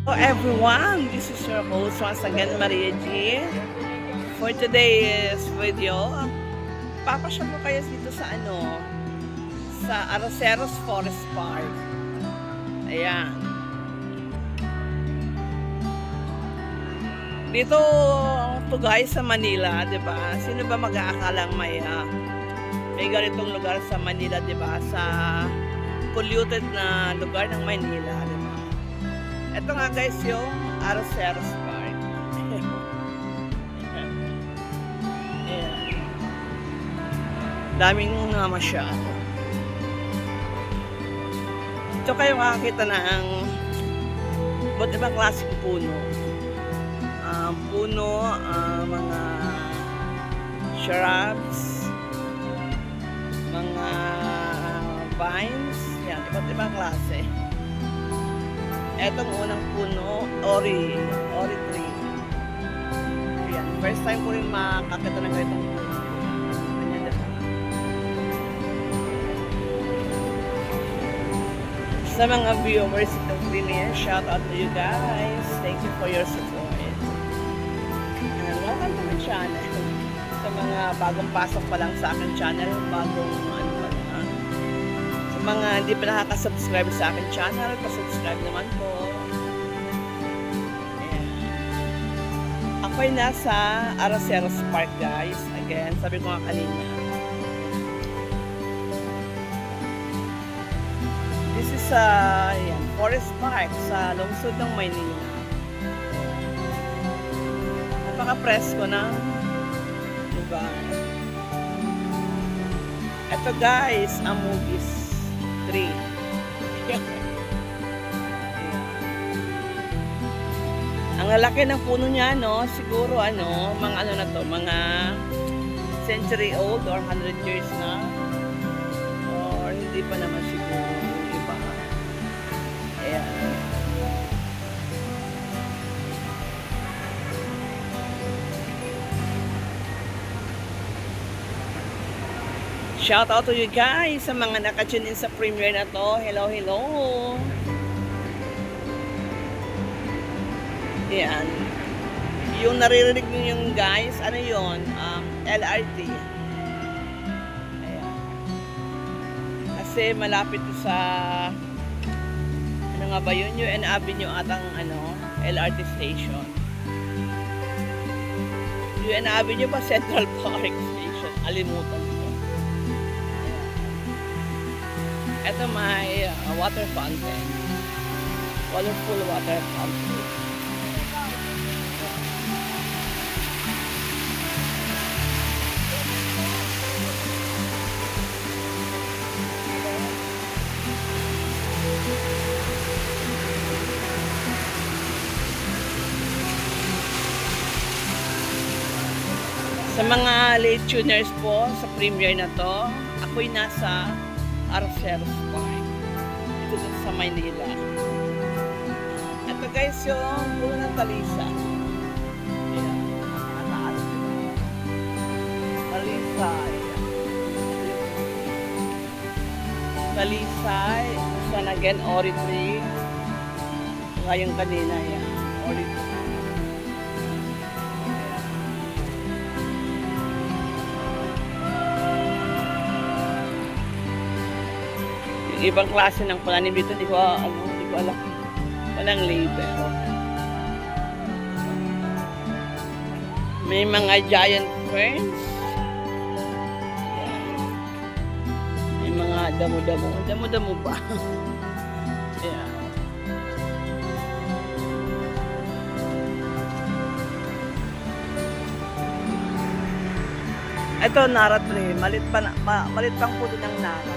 Hello everyone, this is your host once again, Maria G. For today's video, papasya po kayo dito sa sa Araceros Forest Park. Ayan. Dito to guys sa Manila, 'di ba? Sino ba mag-aakalang may ganitong lugar sa Manila, 'di ba? Sa polluted na lugar ng Manila, 'di ba? Ito nga guys yung Araceros Park. Ayan. Daming masyado. Ito kayo makakita ng iba't ibang klaseng puno. Mga shrubs, mga vines, yan, iba't ibang klase. Etong unang puno, ori tree. Ayan, first time ko rin makakita ng ganitong puno. Ganyan din. Sa mga viewers itong Linear, shout out to you guys. Thank you for your support. And welcome to my channel. Sa mga bagong pasok pa lang sa aking channel, mga hindi pa nakaka-subscribe sa akin channel, pa-subscribe naman po. Ayan. Ako'y nasa Araceros Park guys. Again, sabi ko nga kanina. This is Forest Park sa lungsod ng Maynila. Napaka-presko ng lugar. Ito guys, ang movies tree. Ang lalaki ng puno niya, no? Siguro mga century old or 100 years na. Or hindi pa naman siguro iba. Ayan. Shout out to you guys sa mga naka-tune in sa premiere na to. Hello, hello. Yan. Yung naririnig nyo yung guys, ano yun? LRT. Ayan. Kasi malapit sa ano nga ba yun? UN Avenue atang LRT station. UN Avenue pa Central Park Station. Alimutan. Ito may water fountain. Colorful water fountain. Sa mga late tuners po sa premiere na to, ako'y nasa Araceros Park. Ito sa Maynila. Ito guys yung puno ng talisa. Ayan. Talisay. Talisay. Sana again, ori tree. Ngayong kanina yan. Ori tree. Ibang klase ng palanim dito, hindi ko alam. Walang label. May mga giant ferns. May mga damo-damo. Damo-damo ba? Ayan. Ito, Nara tree. Malit pang puto ng Nara.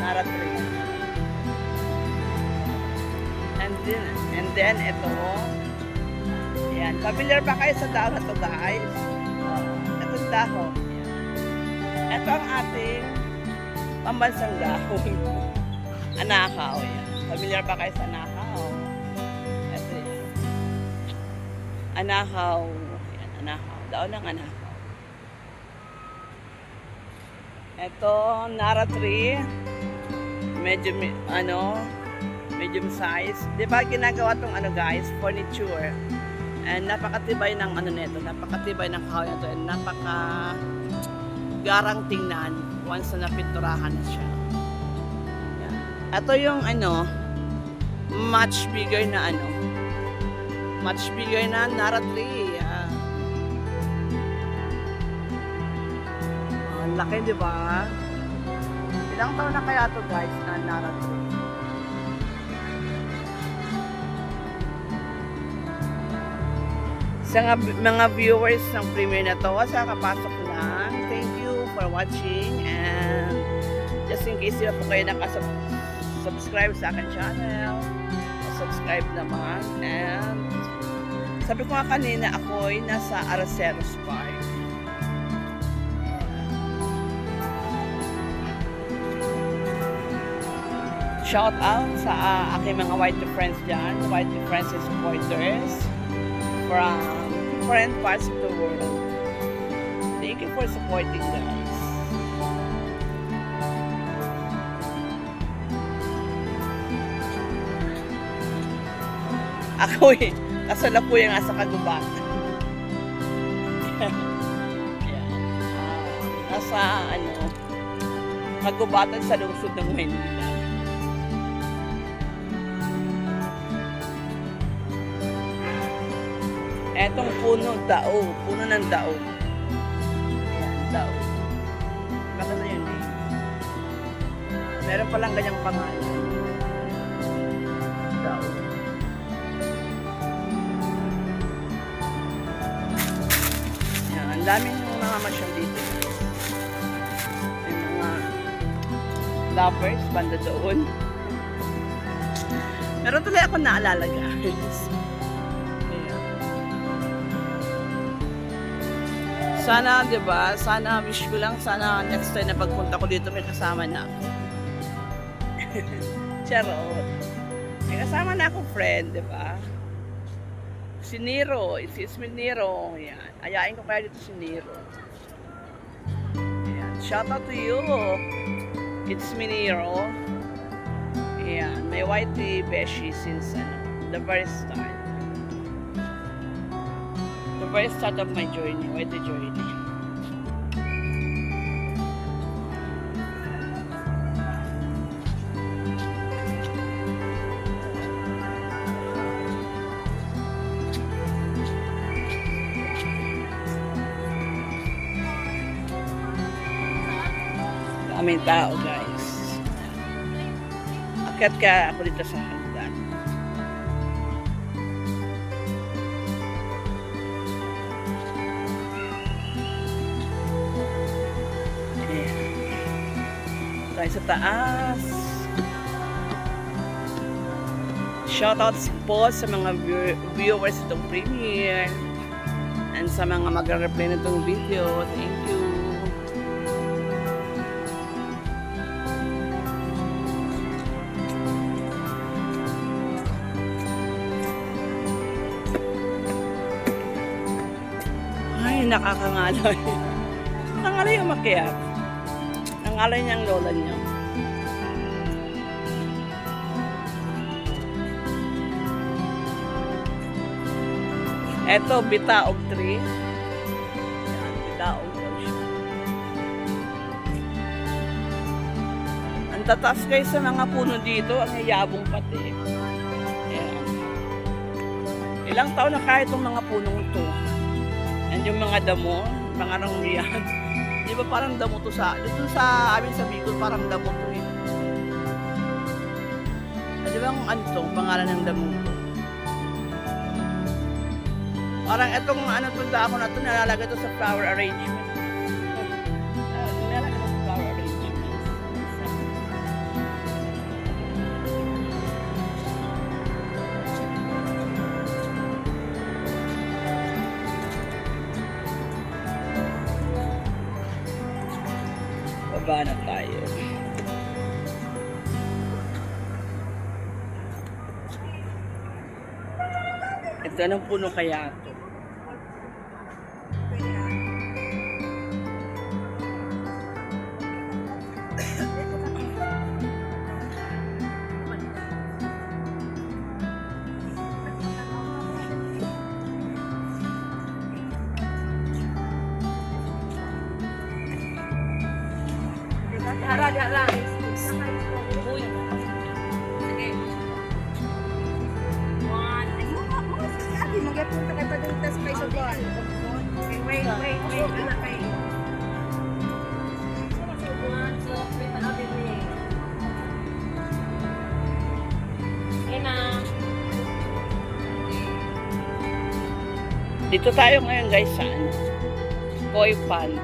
Nara tree. And then ito. Ayan. Familiar ba kayo sa dahon na to guys? Ito yung dahon. Ito ang ating pambansang dahon. Anakaw. Ayan. Familiar ba kayo sa anakaw? Ito yan. Anakaw. Ayan. Anakaw. Daon ng anakaw. Ito, Nara tree. Medyo, medium size. Di ba ginagawa tong ano guys, furniture. And napakatibay ng ano nito, napakatibay ng kahoy na to, and napaka garang tingnan once na napinturahan na siya. Yan. Ito yung ano, much bigger na Nara tree. Yan. Ang laki, di ba? Ilang taon na kaya to guys na Nara tree? Sa mga viewers ng premiere na to, sa kapasok lang, thank you for watching, and just in case di ba po kayo nakasubscribe sa akin channel, subscribe naman. And sabi ko nga kanina, ako'y nasa Araceros Park. Shout out sa aking mga white friends dyan, white friends and supporters from different parts of the world. Thank you for supporting, guys. Ako kasalukuyan nga sa kagubatan. Yan. Nasa kagubatan sa lungsod ng Maynila. Etong puno ng dao. Ayan, dao. Maganda yun eh. Meron palang ganyang pangalan. Dao. Yan, ang daming mga masyal dito. May mga lovers, banda doon. Meron tuloy ako naalala, guys. Sana, 'di ba? Sana wish ko lang sana next time na pagpunta ko dito may kasama na ako. Charot. May kasama na akong friend, 'di ba? Si Nero, si Nero. Yan. Ayain ko kaya dito si Nero. Ayan. Shout out to you. It's me, Nero. Ayan. May white beshi since the very start. The very start of my journey, with the journey. Daming tao, guys. Akyat ka ako dito sa hagdan. Tayo sa taas. Shoutouts po sa mga viewers itong premiere and sa mga magre-replay na itong video. Thank you. Ay, nakakangalay. Nakakangalay yung makiyak. Nangalay niya ang lola niya. Eto, bitaog tree. Yan, bitaog tree. Ang tataas guys sa mga puno dito, ang yabong pati. Ayan. Ilang taon na kaya itong mga punong ito. And yung mga damo, mga rangyan. Di ba parang damo to dito sa amin sa Bicol, parang damo to eh. Di ba ang ano to, pangalan ng damo to? Parang itong ano to dahon na to, nalalagay to sa flower arrangement. Nalalagay to sa flower arrangement. Baba na tayo. Ito, anong puno kaya ito? Ara, di lang. Uy. Sige. One. Ate, mag-apunta kayo pa dun sa Spice of God. Wait. Anak kayo. One, two, three. Panood din niya. Okay na. Dito tayo ngayon guys sa ano, koi pond.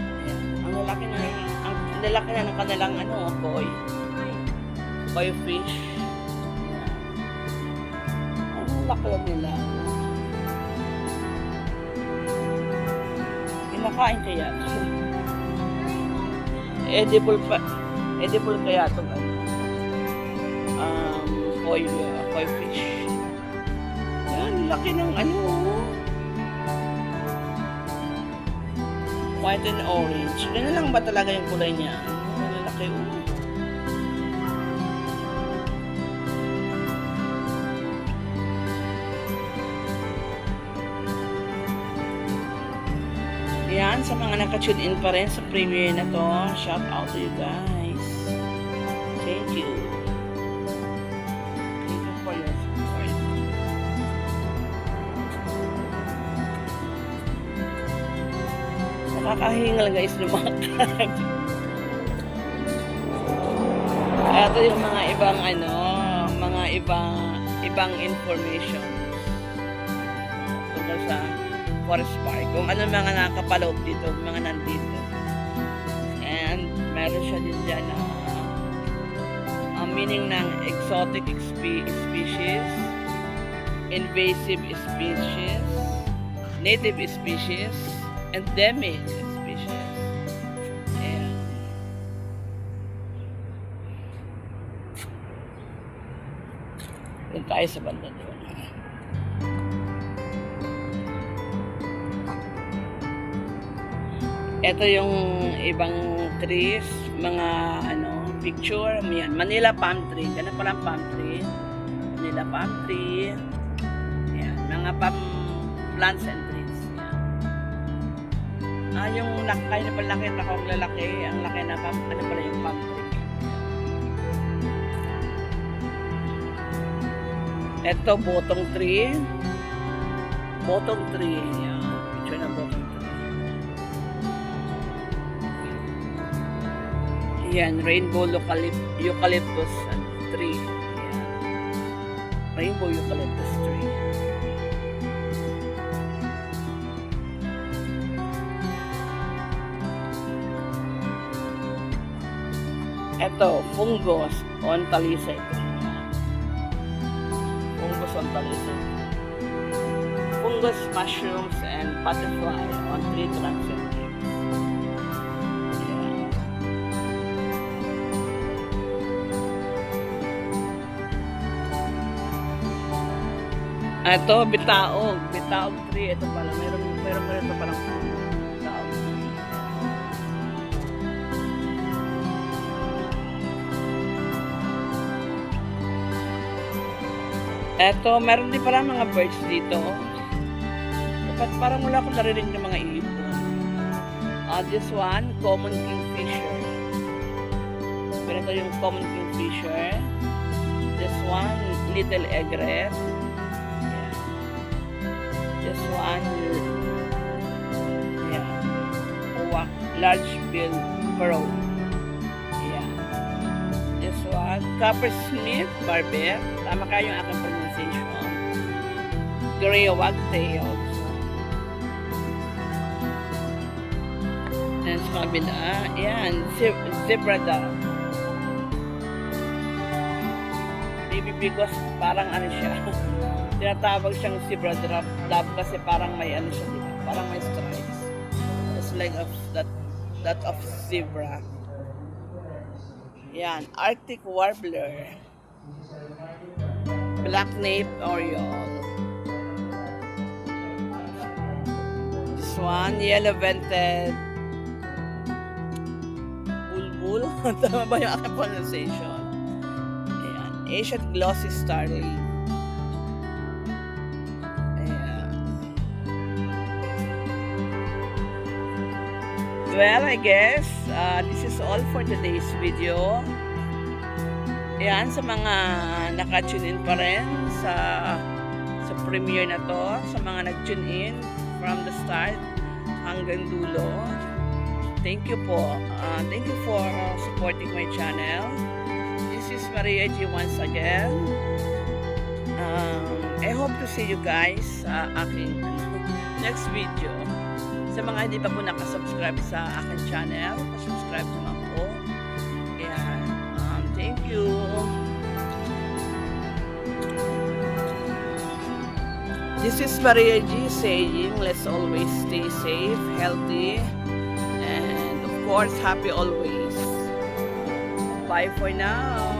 Ayan. Ang lalaki na ng kanilang ano, koi fish. Ayan. Ang laki na nila. Kinakain kaya ito. Edible kaya ito koi fish. Yan, laki ng ano. White and orange. Ganun lang ba talaga yung kulay niya? Malalaki. Yan, sa mga naka-tune in pa rin sa premiere na to, shout out to you guys. Thank you. Thank you for your support. Nakakahingal guys lumakad. Ito yung mga ibang ibang information tungkol sa Forest Park. Kung ano mga nakapaloob dito, mga nandito. And meron siya din dyan na ang meaning ng exotic species, invasive species, native species, endemic species. Ayan. Doon tayo sa banda doon. Ito yung ibang trees, mga picture. Yan, Manila palm tree. Ganun palang palm tree. Manila palm tree. Yan, mga plants and trees. Yan. Yung lakay na palaki, nakawang lalaki, ang laki na ano pala yung palm tree. Ito, botong tree. Botong tree. Yan, picture ng botong tree. Yan, rainbow eucalyptus tree. Yan. Rainbow eucalyptus tree. Ito, fungus on talisay. Fungus on talisay. Fungus, mushrooms, and butterfly on tree trunks and leaves. Ito, bitaog tree. Ito pala, meron ito palang bitaog tree. Ito, meron din pala mga birds dito. Dapat parang wala akong narinig ng mga ibon. This one, common kingfisher. Pero ito yung common kingfisher. This one, little egret. This one, large-billed crow. Yeah. This one, coppersmith barbet. Tama kayo yung aking pronunciation. Gray wagtails. And sa kabila, yan, zebra dove. Maybe because parang ano siya. Tinatawag siyang zebra dove kasi parang may ano siya, diba? Parang may stripes. It's like that of zebra. Yan, Arctic warbler. Black-naped oriole. This one, yellow-vented bulbul. Tama ba yung aking pronunciation? Ayan, Asian glossy starling. Well, I guess this is all for today's video. Ayan, sa mga naka-tune in pa rin sa premiere na to, sa mga nag-tune in from the start hanggang dulo. Thank you po. Thank you for supporting my channel. This is Maria G once again. I hope to see you guys sa aking next video. Sa mga hindi pa po nakasubscribe sa aking channel, subscribe naman po. Ayan. Thank you. This is Maria G saying, let's always stay safe, healthy, and of course, happy always. Bye for now.